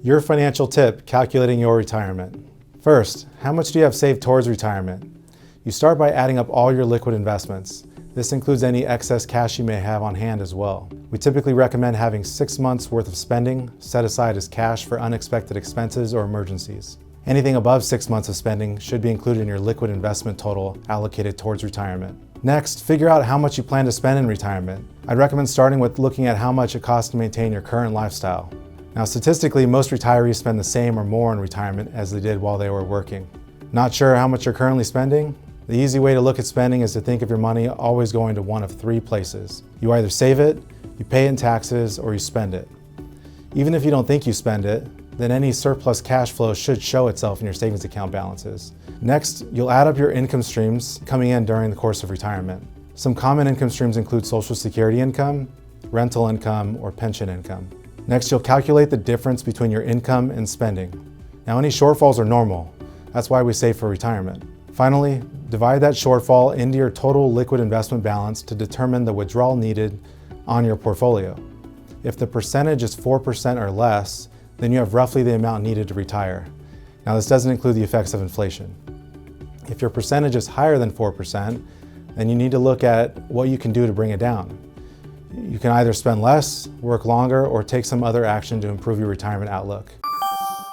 Your financial tip, calculating your retirement. First, how much do you have saved towards retirement? You start by adding up all your liquid investments. This includes any excess cash you may have on hand as well. We typically recommend having 6 months worth of spending set aside as cash for unexpected expenses or emergencies. Anything above 6 months of spending should be included in your liquid investment total allocated towards retirement. Next, figure out how much you plan to spend in retirement. I'd recommend starting with looking at how much it costs to maintain your current lifestyle. Now, statistically, most retirees spend the same or more in retirement as they did while they were working. Not sure how much you're currently spending? The easy way to look at spending is to think of your money always going to one of 3 places. You either save it, you pay it in taxes, or you spend it. Even if you don't think you spend it, then any surplus cash flow should show itself in your savings account balances. Next, you'll add up your income streams coming in during the course of retirement. Some common income streams include Social Security income, rental income, or pension income. Next, you'll calculate the difference between your income and spending. Now, any shortfalls are normal. That's why we save for retirement. Finally, divide that shortfall into your total liquid investment balance to determine the withdrawal needed on your portfolio. If the percentage is 4% or less, then you have roughly the amount needed to retire. Now, this doesn't include the effects of inflation. If your percentage is higher than 4%, then you need to look at what you can do to bring it down. You can either spend less, work longer, or take some other action to improve your retirement outlook.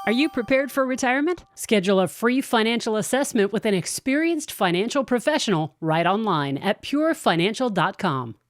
Are you prepared for retirement? Schedule a free financial assessment with an experienced financial professional right online at purefinancial.com.